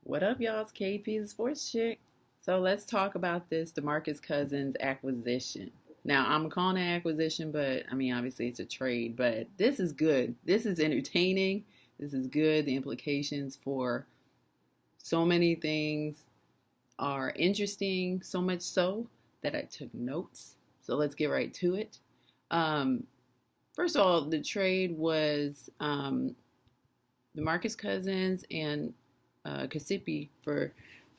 What up, y'all? It's KP, the sports chick. So let's talk about this Demarcus Cousins acquisition. Now, I'm calling it acquisition, but I mean, obviously it's a trade, but this is good. This is entertaining. This is good. The implications for so many things are interesting, so much so that I took notes. So let's get right to it. Um, First of all, the trade was Demarcus Cousins and Kasipi for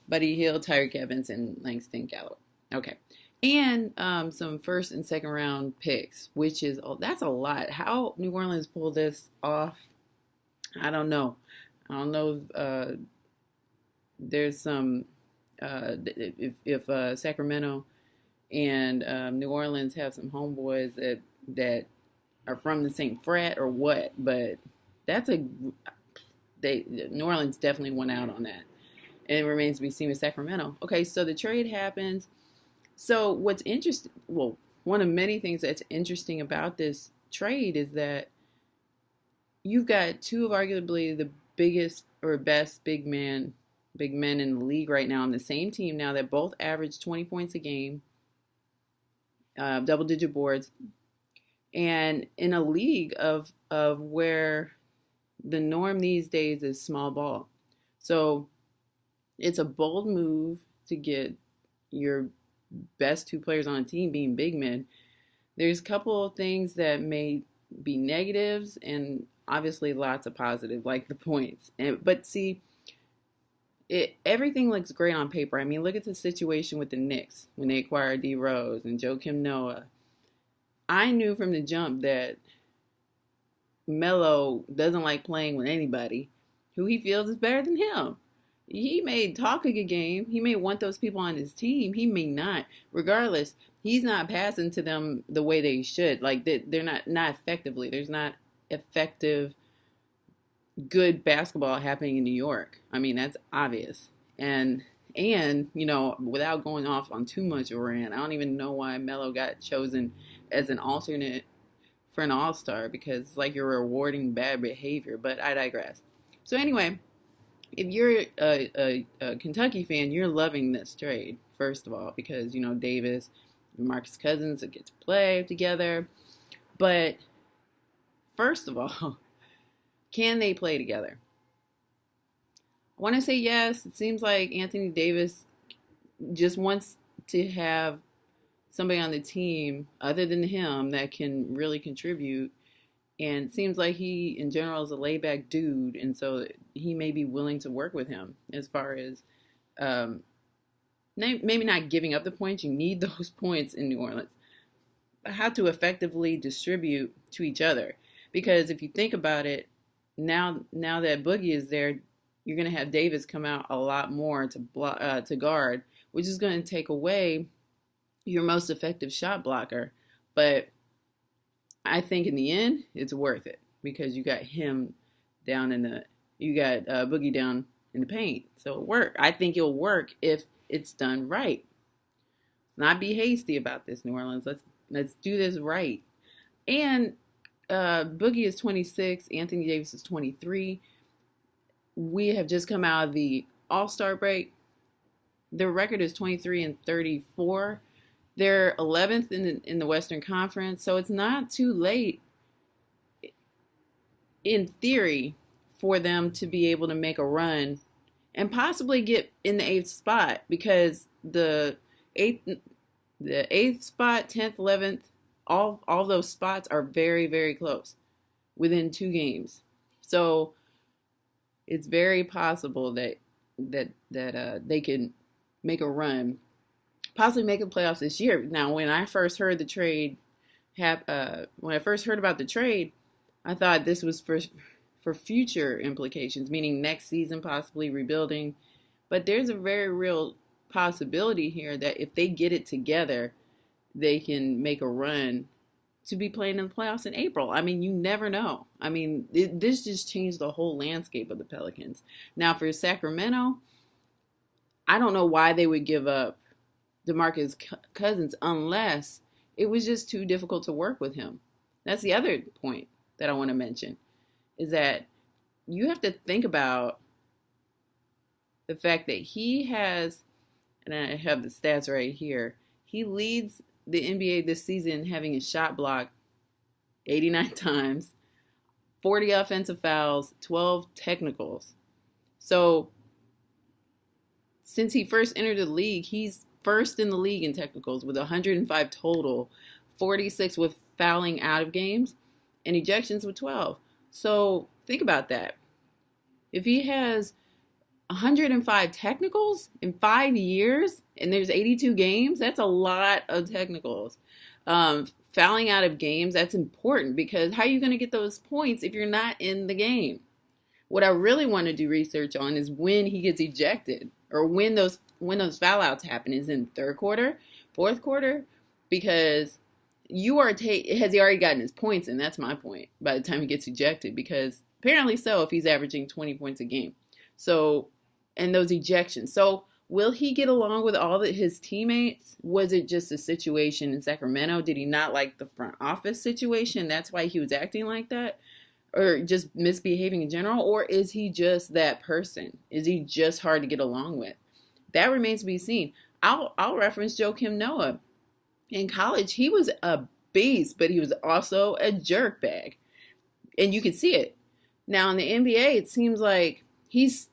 Buddy Hield, Tyreek Evans, and Langston Galloway. Okay. And some first and second round picks, which is, that's a lot. How New Orleans pulled this off, I don't know. I don't know if there's some, if Sacramento and New Orleans have some homeboys that are from the same frat or what, but New Orleans definitely went out on that. And it remains to be seen with Sacramento. Okay, so the trade happens. So what's interesting, well, one of many things that's interesting about this trade is that you've got two of arguably the biggest or best big men in the league right now on the same team now that both average 20 points a game, double-digit boards, and in a league of where the norm these days is small ball. So it's a bold move to get your best two players on a team being big men. There's a couple of things that may be negatives and obviously lots of positive, like the points. But see, everything looks great on paper. I mean, look at the situation with the Knicks when they acquired D Rose and Joakim Noah. I knew from the jump that Melo doesn't like playing with anybody who he feels is better than him. He may talk a good game. He may want those people on his team. He may not. Regardless, he's not passing to them the way they should. Like they're not effectively. There's not effective, good basketball happening in New York. I mean, that's obvious. And without going off on too much of a rant, I don't even know why Melo got chosen as an alternate for an all-star, because it's like you're rewarding bad behavior, but I digress. So anyway, if you're a Kentucky fan, you're loving this trade, first of all, because, Davis and Demarcus Cousins get to play together. But first of all, can they play together? I want to say yes. It seems like Anthony Davis just wants to have somebody on the team other than him that can really contribute. And it seems like he, in general, is a laid-back dude, and so he may be willing to work with him as far as maybe not giving up the points. You need those points in New Orleans, but how to effectively distribute to each other. Because if you think about it, now that Boogie is there, you're going to have Davis come out a lot more to guard, which is going to take away your most effective shot blocker. But I think in the end, it's worth it because you got him you got Boogie down in the paint. So it'll work. I think it'll work if it's done right. Let's not be hasty about this, New Orleans. Let's do this right. And Boogie is 26. Anthony Davis is 23. We have just come out of the All-Star break. Their record is 23-34. They're 11th in the Western Conference, so it's not too late, in theory, for them to be able to make a run and possibly get in the 8th spot, because the 8th spot, 10th, 11th, all those spots are very, very close, within 2 games. So it's very possible that they can make a run, possibly make the playoffs this year. Now, when I first heard the trade, when I first heard about the trade, I thought this was for future implications, meaning next season possibly rebuilding. But there's a very real possibility here that if they get it together, they can make a run to be playing in the playoffs in April. I mean, you never know. I mean, this just changed the whole landscape of the Pelicans. Now, for Sacramento, I don't know why they would give up Demarcus Cousins unless it was just too difficult to work with him. That's the other point that I want to mention, is that you have to think about the fact that he has, and I have the stats right here, he leads the NBA this season having a shot block 89 times, 40 offensive fouls, 12 technicals. So since he first entered the league, he's first in the league in technicals with 105 total, 46 with fouling out of games, and ejections with 12. So think about that. If he has 105 technicals in 5 years and there's 82 games, that's a lot of technicals. Fouling out of games, that's important because how are you going to get those points if you're not in the game? What I really want to do research on is when he gets ejected or when those foul outs happen. Is in third quarter, fourth quarter, because has he already gotten his points in? That's my point by the time he gets ejected, because apparently so if he's averaging 20 points a game. So, and those ejections. So will he get along with all of his teammates? Was it just a situation in Sacramento? Did he not like the front office situation? That's why he was acting like that? Or just misbehaving in general? Or is he just that person? Is he just hard to get along with? That remains to be seen. I'll reference Joakim Noah. In college, he was a beast, but he was also a jerkbag. And you can see it. Now in the NBA, it seems like he's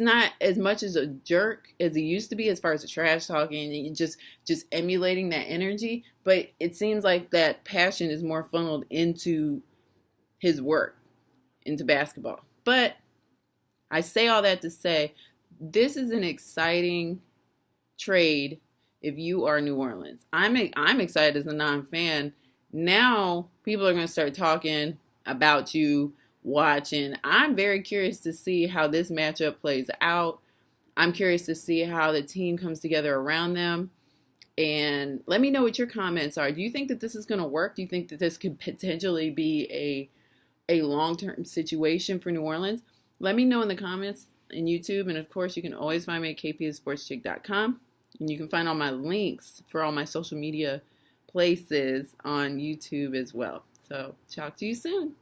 not as much as a jerk as he used to be as far as the trash talking and just emulating that energy. But it seems like that passion is more funneled into his work, into basketball. But I say all that to say, this is an exciting trade if you are New Orleans. I'm excited as a non-fan. Now people are going to start talking about you, watching. I'm very curious to see how this matchup plays out. I'm curious to see how the team comes together around them. And let me know what your comments are. Do you think that this is going to work? Do you think that this could potentially be a long-term situation for New Orleans? Let me know in the comments in YouTube. And of course, you can always find me at kpsportschick.com. And you can find all my links for all my social media places on YouTube as well. So talk to you soon.